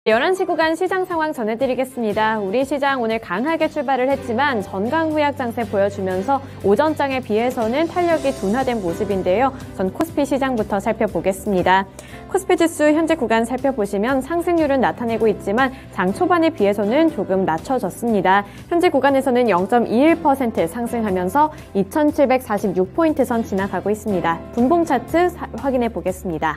11시 구간 시장 상황 전해드리겠습니다. 우리 시장 오늘 강하게 출발을 했지만 전강후약 장세 보여주면서 오전장에 비해서는 탄력이 둔화된 모습인데요. 전 코스피 시장부터 살펴보겠습니다. 코스피 지수 현재 구간 살펴보시면 상승률은 나타내고 있지만 장 초반에 비해서는 조금 낮춰졌습니다. 현재 구간에서는 0.21% 상승하면서 2746포인트 선 지나가고 있습니다. 분봉 차트 확인해 보겠습니다.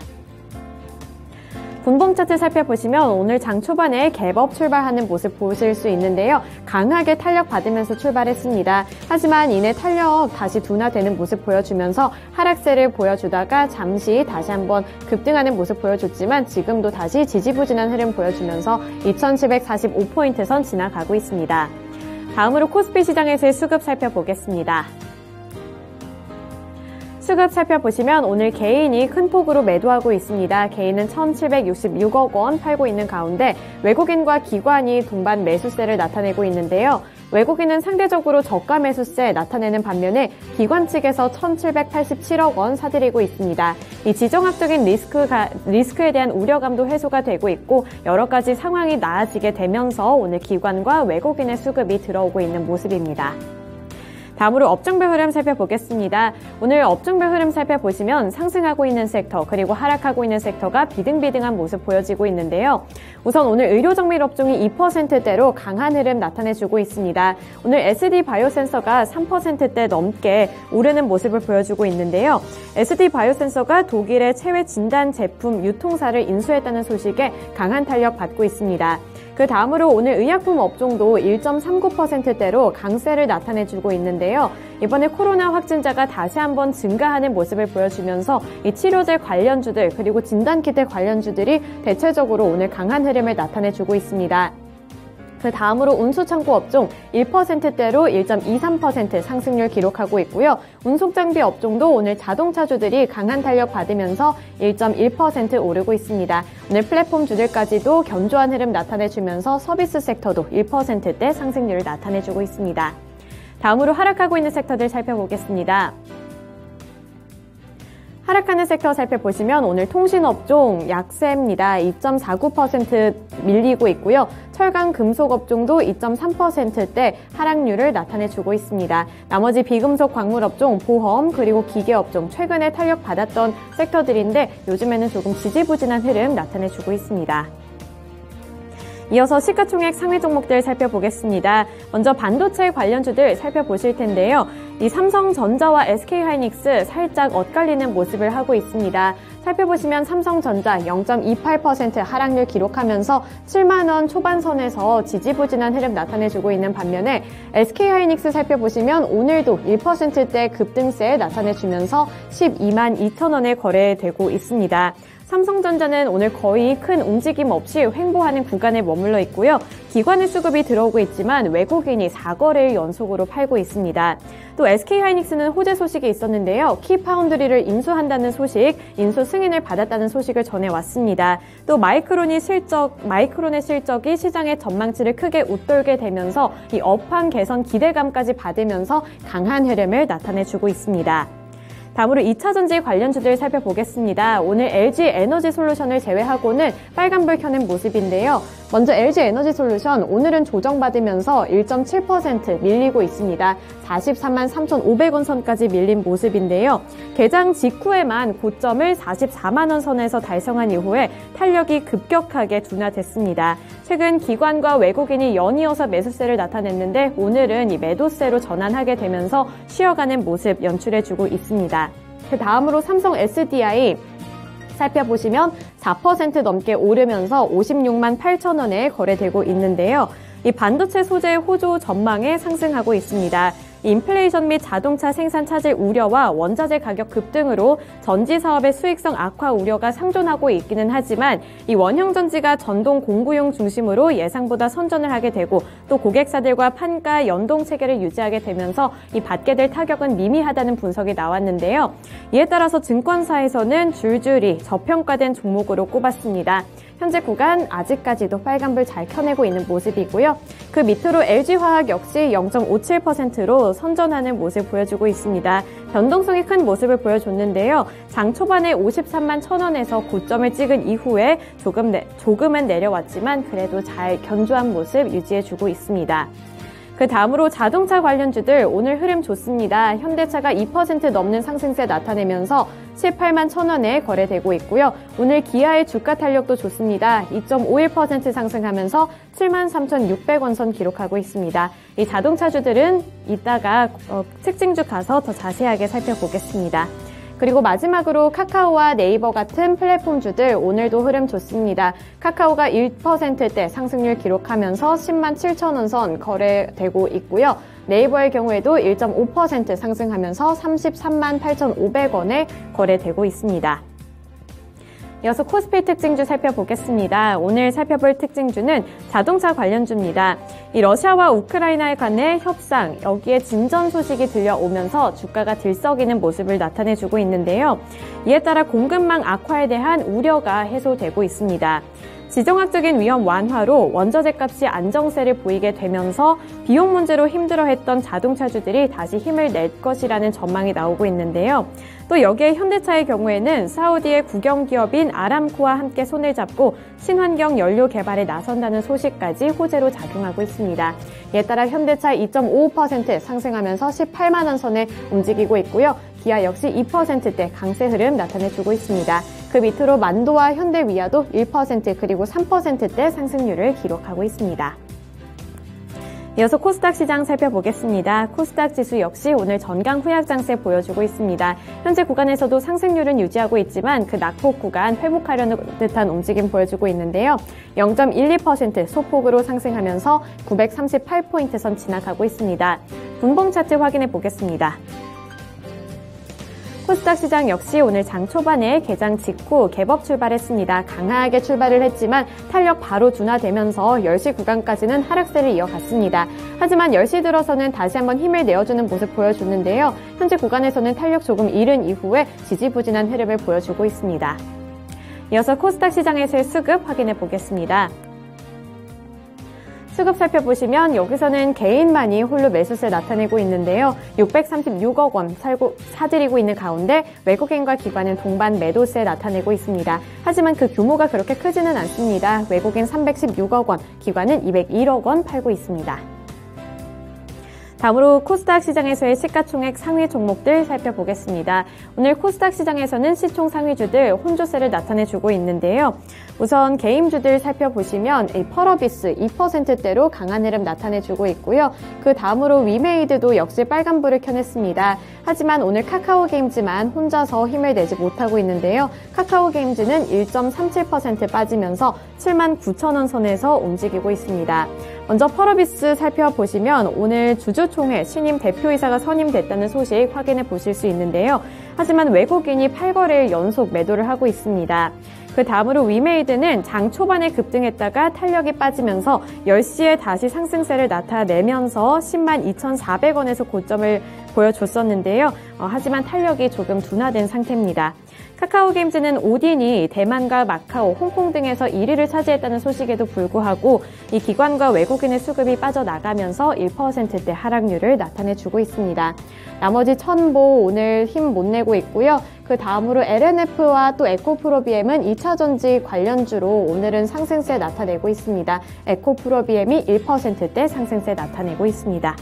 분봉 차트 살펴보시면 오늘 장 초반에 갭업 출발하는 모습 보실 수 있는데요. 강하게 탄력 받으면서 출발했습니다. 하지만 이내 탄력 다시 둔화되는 모습 보여주면서 하락세를 보여주다가 잠시 다시 한번 급등하는 모습 보여줬지만 지금도 다시 지지부진한 흐름 보여주면서 2745포인트 선 지나가고 있습니다. 다음으로 코스피 시장에서의 수급 살펴보겠습니다. 수급 살펴보시면 오늘 개인이 큰 폭으로 매도하고 있습니다. 개인은 1,766억 원 팔고 있는 가운데 외국인과 기관이 동반 매수세를 나타내고 있는데요. 외국인은 상대적으로 저가 매수세 나타내는 반면에 기관 측에서 1,787억 원 사들이고 있습니다. 이 지정학적인 리스크에 대한 우려감도 해소가 되고 있고 여러 가지 상황이 나아지게 되면서 오늘 기관과 외국인의 수급이 들어오고 있는 모습입니다. 다음으로 업종별 흐름 살펴보겠습니다. 오늘 업종별 흐름 살펴보시면 상승하고 있는 섹터 그리고 하락하고 있는 섹터가 비등비등한 모습 보여지고 있는데요. 우선 오늘 의료정밀 업종이 2%대로 강한 흐름 나타내주고 있습니다. 오늘 SD바이오센서가 3%대 넘게 오르는 모습을 보여주고 있는데요. SD바이오센서가 독일의 체외 진단 제품 유통사를 인수했다는 소식에 강한 탄력 받고 있습니다. 그 다음으로 오늘 의약품 업종도 1.39%대로 강세를 나타내주고 있는데요. 이번에 코로나 확진자가 다시 한번 증가하는 모습을 보여주면서 이 치료제 관련주들 그리고 진단키트 관련주들이 대체적으로 오늘 강한 흐름을 나타내주고 있습니다. 그 다음으로 운수창고 업종 1%대로 1.23% 상승률 기록하고 있고요. 운송장비 업종도 오늘 자동차주들이 강한 탄력 받으면서 1.1% 오르고 있습니다. 오늘 플랫폼주들까지도 견조한 흐름 나타내주면서 서비스 섹터도 1%대 상승률을 나타내주고 있습니다. 다음으로 하락하고 있는 섹터들 살펴보겠습니다. 하락하는 섹터 살펴보시면 오늘 통신업종 약세입니다. 2.49% 밀리고 있고요. 철강 금속 업종도 2.3%대 하락률을 나타내주고 있습니다. 나머지 비금속 광물 업종, 보험, 그리고 기계 업종 최근에 탄력 받았던 섹터들인데 요즘에는 조금 지지부진한 흐름 나타내주고 있습니다. 이어서 시가총액 상위 종목들 살펴보겠습니다. 먼저 반도체 관련주들 살펴보실 텐데요. 이 삼성전자와 SK하이닉스 살짝 엇갈리는 모습을 하고 있습니다. 살펴보시면 삼성전자 0.28% 하락률 기록하면서 7만 원 초반선에서 지지부진한 흐름 나타내주고 있는 반면에 SK하이닉스 살펴보시면 오늘도 1%대 급등세 나타내주면서 12만 2천 원에 거래되고 있습니다. 삼성전자는 오늘 거의 큰 움직임 없이 횡보하는 구간에 머물러 있고요. 기관의 수급이 들어오고 있지만 외국인이 4거래일 연속으로 팔고 있습니다. 또 SK하이닉스는 호재 소식이 있었는데요. 키파운드리를 인수한다는 소식, 인수 승인을 받았다는 소식을 전해왔습니다. 또 마이크론의 실적이 시장의 전망치를 크게 웃돌게 되면서 이 업황 개선 기대감까지 받으면서 강한 흐름을 나타내주고 있습니다. 다음으로 2차전지 관련주들 살펴보겠습니다. 오늘 LG에너지솔루션을 제외하고는 빨간불 켜는 모습인데요. 먼저 LG에너지솔루션 오늘은 조정받으면서 1.7% 밀리고 있습니다. 43만 3,500원 선까지 밀린 모습인데요. 개장 직후에만 고점을 44만 원 선에서 달성한 이후에 탄력이 급격하게 둔화됐습니다. 최근 기관과 외국인이 연이어서 매수세를 나타냈는데 오늘은 이 매도세로 전환하게 되면서 쉬어가는 모습 연출해주고 있습니다. 그 다음으로 삼성 SDI 살펴보시면 4% 넘게 오르면서 56만 8천 원에 거래되고 있는데요. 이 반도체 소재 호조 전망에 상승하고 있습니다. 인플레이션 및 자동차 생산 차질 우려와 원자재 가격 급등으로 전지 사업의 수익성 악화 우려가 상존하고 있기는 하지만 이 원형 전지가 전동 공구용 중심으로 예상보다 선전을 하게 되고 또 고객사들과 판가 연동 체계를 유지하게 되면서 이 받게 될 타격은 미미하다는 분석이 나왔는데요. 이에 따라서 증권사에서는 줄줄이 저평가된 종목으로 꼽았습니다. 현재 구간 아직까지도 빨간불 잘 켜내고 있는 모습이고요. 그 밑으로 LG화학 역시 0.57%로 선전하는 모습을 보여주고 있습니다. 변동성이 큰 모습을 보여줬는데요. 장 초반에 53만 1,000원에서 고점을 찍은 이후에 조금은 내려왔지만 그래도 잘 견조한 모습 유지해주고 있습니다. 그 다음으로 자동차 관련주들 오늘 흐름 좋습니다. 현대차가 2% 넘는 상승세 나타내면서 18만 1,000원에 거래되고 있고요. 오늘 기아의 주가 탄력도 좋습니다. 2.51% 상승하면서 7만 3,600원 선 기록하고 있습니다. 이 자동차주들은 이따가 특징주 가서 더 자세하게 살펴보겠습니다. 그리고 마지막으로 카카오와 네이버 같은 플랫폼주들 오늘도 흐름 좋습니다. 카카오가 1%대 상승률 기록하면서 10만 7천원 선 거래되고 있고요. 네이버의 경우에도 1.5% 상승하면서 33만 8,500원에 거래되고 있습니다. 이어서 코스피 특징주 살펴보겠습니다. 오늘 살펴볼 특징주는 자동차 관련주입니다. 이 러시아와 우크라이나 간의 협상, 여기에 진전 소식이 들려오면서 주가가 들썩이는 모습을 나타내주고 있는데요. 이에 따라 공급망 악화에 대한 우려가 해소되고 있습니다. 지정학적인 위험 완화로 원자재 값이 안정세를 보이게 되면서 비용 문제로 힘들어했던 자동차주들이 다시 힘을 낼 것이라는 전망이 나오고 있는데요. 또 여기에 현대차의 경우에는 사우디의 국영기업인 아람코와 함께 손을 잡고 신환경 연료 개발에 나선다는 소식까지 호재로 작용하고 있습니다. 이에 따라 현대차 2.55% 상승하면서 18만 원 선에 움직이고 있고요. 기아 역시 2%대 강세 흐름 나타내주고 있습니다. 그 밑으로 만도와 현대위아도 1% 그리고 3%대 상승률을 기록하고 있습니다. 이어서 코스닥 시장 살펴보겠습니다. 코스닥 지수 역시 오늘 전강 후약 장세 보여주고 있습니다. 현재 구간에서도 상승률은 유지하고 있지만 그 낙폭 구간 회복하려는 듯한 움직임 보여주고 있는데요. 0.12% 소폭으로 상승하면서 938포인트 선 지나가고 있습니다. 분봉 차트 확인해 보겠습니다. 코스닥 시장 역시 오늘 장 초반에 개장 직후 개법 출발했습니다. 강하게 출발을 했지만 탄력 바로 둔화되면서 10시 구간까지는 하락세를 이어갔습니다. 하지만 10시 들어서는 다시 한번 힘을 내어주는 모습 보여줬는데요. 현재 구간에서는 탄력 조금 잃은 이후에 지지부진한 흐름을 보여주고 있습니다. 이어서 코스닥 시장에서의 수급 확인해 보겠습니다. 수급 살펴보시면 여기서는 개인만이 홀로 매수세 나타내고 있는데요. 636억 원 사들이고 있는 가운데 외국인과 기관은 동반 매도세 나타내고 있습니다. 하지만 그 규모가 그렇게 크지는 않습니다. 외국인 316억 원, 기관은 201억 원 팔고 있습니다. 다음으로 코스닥 시장에서의 시가총액 상위 종목들 살펴보겠습니다. 오늘 코스닥 시장에서는 시총 상위주들 혼조세를 나타내주고 있는데요. 우선 개임주들 살펴보시면 이 펄어비스 2%대로 강한 흐름 나타내주고 있고요. 그 다음으로 위메이드도 역시 빨간불을 켜냈습니다. 하지만 오늘 카카오게임즈만 혼자서 힘을 내지 못하고 있는데요. 카카오게임즈는 1.37% 빠지면서 7만 9천원 선에서 움직이고 있습니다. 먼저 펄어비스 살펴보시면 오늘 주주총회 신임 대표이사가 선임됐다는 소식 확인해 보실 수 있는데요. 하지만 외국인이 8거래일 연속 매도를 하고 있습니다. 그 다음으로 위메이드는 장 초반에 급등했다가 탄력이 빠지면서 10시에 다시 상승세를 나타내면서 10만 2,400원에서 고점을 보여줬었는데요. 하지만 탄력이 조금 둔화된 상태입니다. 카카오게임즈는 오딘이 대만과 마카오, 홍콩 등에서 1위를 차지했다는 소식에도 불구하고 이 기관과 외국인의 수급이 빠져나가면서 1%대 하락률을 나타내주고 있습니다. 나머지 천보 오늘 힘 못 내고 있고요. 그 다음으로 LNF와 또 에코프로비엠은 2차전지 관련주로 오늘은 상승세 나타내고 있습니다. 에코프로비엠이 1%대 상승세 나타내고 있습니다.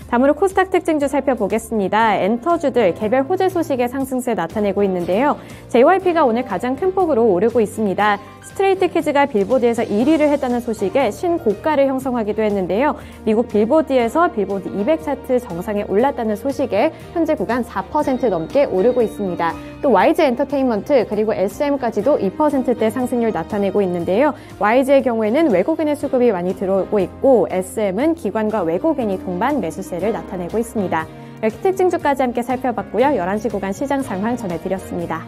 다음으로 코스닥 특징주 살펴보겠습니다. 엔터주들 개별 호재 소식의 상승세 나타내고 있는데요. JYP가 오늘 가장 큰 폭으로 오르고 있습니다. 스트레이트 키즈가 빌보드에서 1위를 했다는 소식에 신고가를 형성하기도 했는데요. 미국 빌보드에서 빌보드 200 차트 정상에 올랐다는 소식에 현재 구간 4% 넘게 오르고 있습니다. 또 YG 엔터테인먼트 그리고 SM까지도 2%대 상승률 나타내고 있는데요. YG의 경우에는 외국인의 수급이 많이 들어오고 있고 SM은 기관과 외국인이 동반 매수세를 나타내고 있습니다. 이렇게 특징주까지 함께 살펴봤고요. 11시 구간 시장 상황 전해드렸습니다.